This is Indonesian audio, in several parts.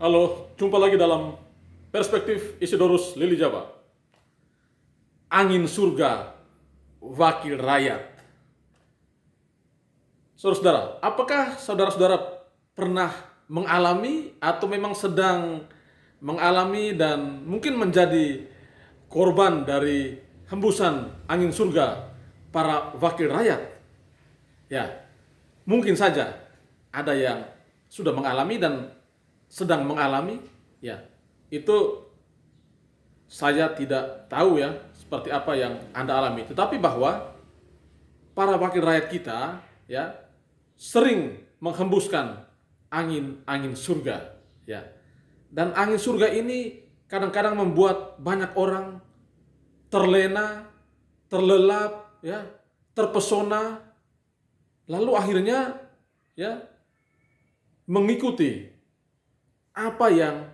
Halo, jumpa lagi dalam Perspektif Isidorus Lili Jawa. Angin surga, wakil rakyat. Saudara-saudara, apakah saudara-saudara pernah mengalami atau memang sedang mengalami dan mungkin menjadi korban dari hembusan angin surga para wakil rakyat? Ya, mungkin saja ada yang sudah mengalami dan sedang mengalami, ya, itu saya tidak tahu ya seperti apa yang Anda alami. Tetapi bahwa para wakil rakyat kita ya sering menghembuskan angin-angin surga, ya. Dan angin surga ini kadang-kadang membuat banyak orang terlena, terlelap, ya, terpesona, lalu akhirnya ya mengikuti apa yang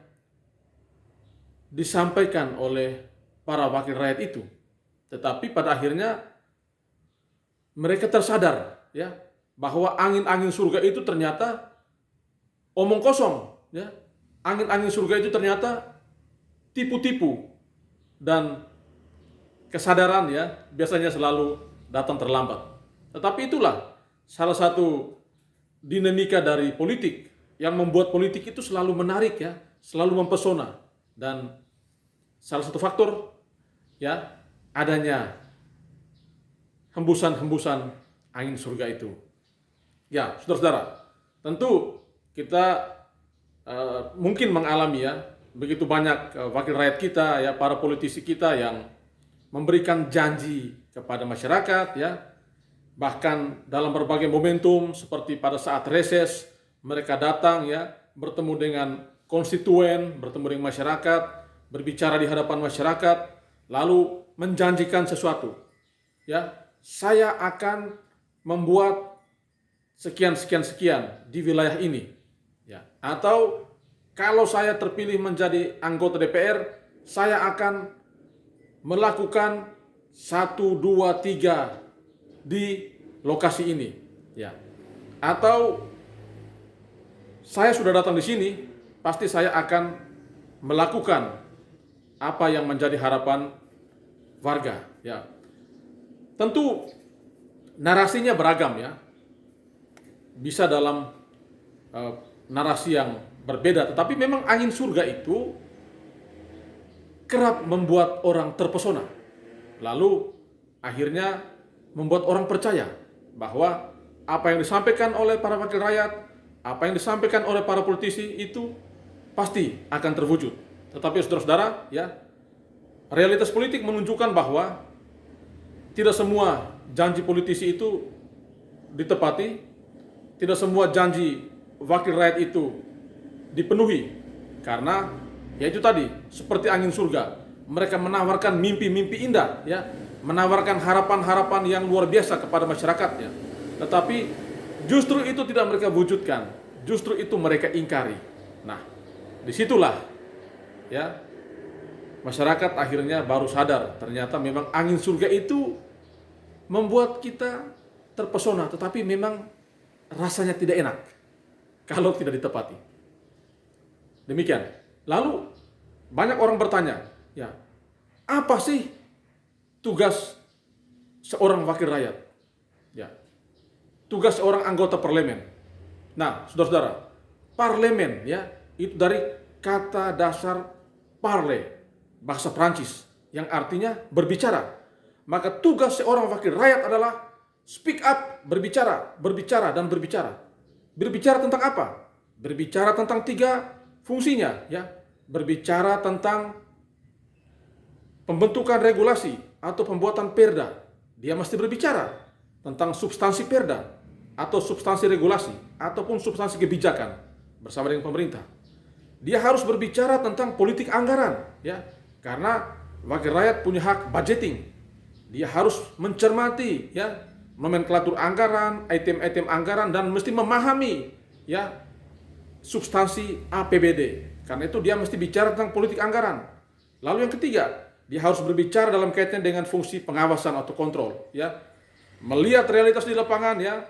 disampaikan oleh para wakil rakyat itu. Tetapi pada akhirnya mereka tersadar ya bahwa angin-angin surga itu ternyata omong kosong, ya. Angin-angin surga itu ternyata tipu-tipu, dan kesadaran ya biasanya selalu datang terlambat. Tetapi itulah salah satu dinamika dari politik yang membuat politik itu selalu menarik ya, selalu mempesona. Dan salah satu faktor ya adanya hembusan-hembusan angin surga itu. Ya, saudara-saudara, tentu kita mungkin mengalami ya begitu banyak wakil rakyat kita ya, para politisi kita yang memberikan janji kepada masyarakat ya, bahkan dalam berbagai momentum seperti pada saat reses mereka datang ya, bertemu dengan konstituen, bertemu dengan masyarakat, berbicara di hadapan masyarakat, lalu menjanjikan sesuatu. Ya, saya akan membuat sekian di wilayah ini. Ya, atau kalau saya terpilih menjadi anggota DPR, saya akan melakukan 1, 2, 3 di lokasi ini. Ya. Atau saya sudah datang di sini, pasti saya akan melakukan apa yang menjadi harapan warga. Ya, tentu narasinya beragam ya, bisa dalam narasi yang berbeda. Tetapi memang angin surga itu kerap membuat orang terpesona, lalu akhirnya membuat orang percaya bahwa apa yang disampaikan oleh para wakil rakyat, apa yang disampaikan oleh para politisi itu pasti akan terwujud. Tetapi saudara-saudara, ya, realitas politik menunjukkan bahwa tidak semua janji politisi itu ditepati, tidak semua janji wakil rakyat itu dipenuhi. Karena ya itu tadi, seperti angin surga, mereka menawarkan mimpi-mimpi indah, ya, menawarkan harapan-harapan yang luar biasa kepada masyarakatnya. Tetapi justru itu tidak mereka wujudkan, justru itu mereka ingkari. Nah, disitulah ya masyarakat akhirnya baru sadar ternyata memang angin surga itu membuat kita terpesona, tetapi memang rasanya tidak enak kalau tidak ditepati. Demikian. Lalu banyak orang bertanya, ya, apa sih tugas seorang wakil rakyat? Ya, tugas seorang anggota parlemen. Nah, saudara-saudara, parlemen ya itu dari kata dasar parler, bahasa Prancis, yang artinya berbicara. Maka tugas seorang wakil rakyat adalah speak up, berbicara, berbicara dan berbicara. Berbicara tentang apa? Berbicara tentang 3 fungsinya ya. Berbicara tentang pembentukan regulasi atau pembuatan perda. Dia mesti berbicara tentang substansi perda atau substansi regulasi ataupun substansi kebijakan bersama dengan pemerintah. Dia harus berbicara tentang politik anggaran ya. Karena wakil rakyat punya hak budgeting. Dia harus mencermati ya nomenklatur anggaran, item-item anggaran, dan mesti memahami ya substansi APBD. Karena itu dia mesti bicara tentang politik anggaran. Lalu yang ketiga, dia harus berbicara dalam kaitan dengan fungsi pengawasan atau kontrol ya. Melihat realitas di lapangan ya,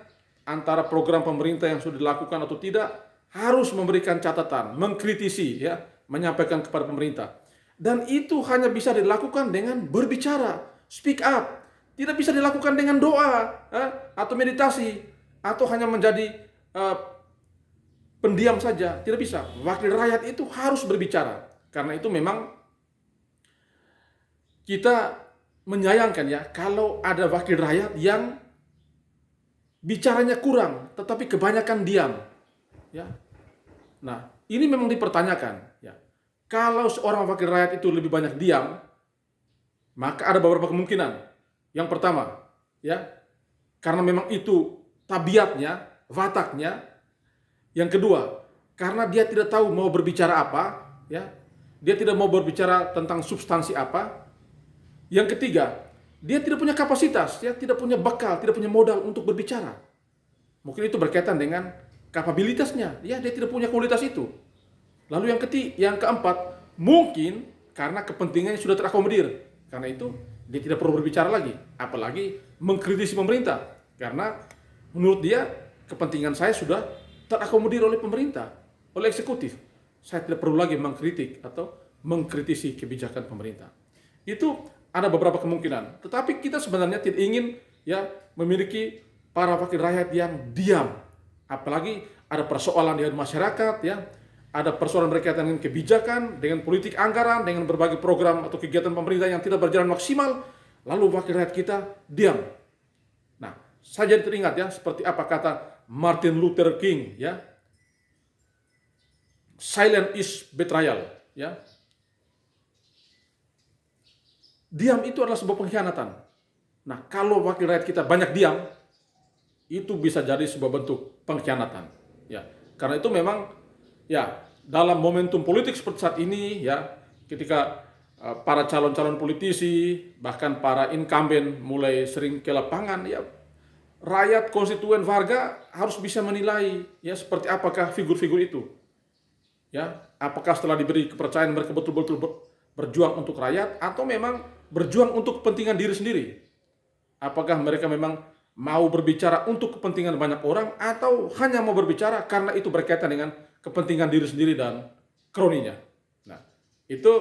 antara program pemerintah yang sudah dilakukan atau tidak harus memberikan catatan, mengkritisi, ya, menyampaikan kepada pemerintah. Dan itu hanya bisa dilakukan dengan berbicara, speak up. Tidak bisa dilakukan dengan doa, atau meditasi, atau hanya menjadi pendiam saja. Tidak bisa. Wakil rakyat itu harus berbicara. Karena itu memang kita menyayangkan, ya, kalau ada wakil rakyat yang bicaranya kurang, tetapi kebanyakan diam. Ya. Nah, ini memang dipertanyakan. Ya. Kalau seorang wakil rakyat itu lebih banyak diam, maka ada beberapa kemungkinan. Yang pertama, ya, karena memang itu tabiatnya, wataknya. Yang kedua, karena dia tidak tahu mau berbicara apa, ya, dia tidak mau berbicara tentang substansi apa. Yang ketiga, dia tidak punya kapasitas, ya, tidak punya bekal, tidak punya modal untuk berbicara. Mungkin itu berkaitan dengan kapabilitasnya, ya, dia tidak punya kualitas itu. Lalu yang keempat, mungkin karena kepentingannya sudah terakomodir. Karena itu dia tidak perlu berbicara lagi, apalagi mengkritisi pemerintah. Karena menurut dia kepentingan saya sudah terakomodir oleh pemerintah, oleh eksekutif. Saya tidak perlu lagi mengkritik atau mengkritisi kebijakan pemerintah. Itu ada beberapa kemungkinan. Tetapi kita sebenarnya tidak ingin, ya, memiliki para wakil rakyat yang diam. Apalagi ada persoalan di masyarakat, ya, ada persoalan berkaitan dengan kebijakan, dengan politik anggaran, dengan berbagai program atau kegiatan pemerintah yang tidak berjalan maksimal, lalu wakil rakyat kita diam. Nah, saya jadi teringat, ya, seperti apa kata Martin Luther King, ya, silent is betrayal, ya. Diam itu adalah sebuah pengkhianatan. Nah, kalau wakil rakyat kita banyak diam, itu bisa jadi sebuah bentuk pengkhianatan. Ya, karena itu memang, ya, dalam momentum politik seperti saat ini, ya, ketika para calon-calon politisi, bahkan para incumbent mulai sering ke lapangan, ya, rakyat, konstituen, warga harus bisa menilai, ya, seperti apakah figur-figur itu. Ya, apakah setelah diberi kepercayaan mereka betul-betul berjuang untuk rakyat atau memang berjuang untuk kepentingan diri sendiri. Apakah mereka memang mau berbicara untuk kepentingan banyak orang atau hanya mau berbicara karena itu berkaitan dengan kepentingan diri sendiri dan kroninya. Nah, itu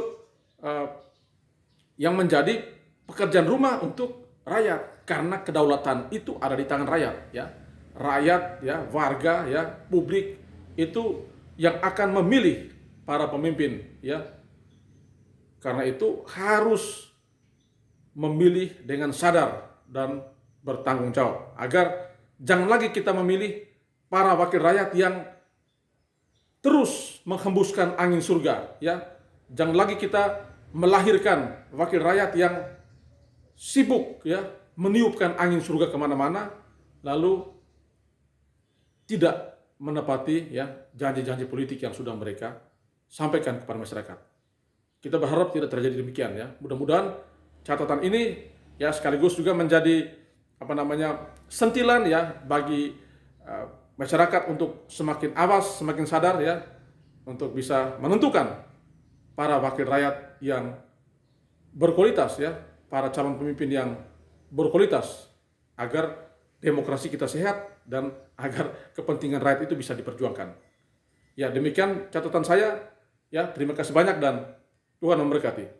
yang menjadi pekerjaan rumah untuk rakyat, karena kedaulatan itu ada di tangan rakyat, ya. Rakyat, ya, warga, ya, publik itu yang akan memilih para pemimpin, ya. Karena itu harus memilih dengan sadar dan bertanggung jawab, agar jangan lagi kita memilih para wakil rakyat yang terus menghembuskan angin surga, ya. Jangan lagi kita melahirkan wakil rakyat yang sibuk, ya, meniupkan angin surga kemana-mana, lalu tidak menepati, ya, janji-janji politik yang sudah mereka sampaikan kepada masyarakat. Kita berharap tidak terjadi demikian, ya. Mudah-mudahan catatan ini, ya, sekaligus juga menjadi sentilan, ya, bagi masyarakat untuk semakin awas, semakin sadar, ya, untuk bisa menentukan para wakil rakyat yang berkualitas, ya, para calon pemimpin yang berkualitas, agar demokrasi kita sehat dan agar kepentingan rakyat itu bisa diperjuangkan. Ya, demikian catatan saya, ya. Terima kasih banyak dan Tuhan memberkati.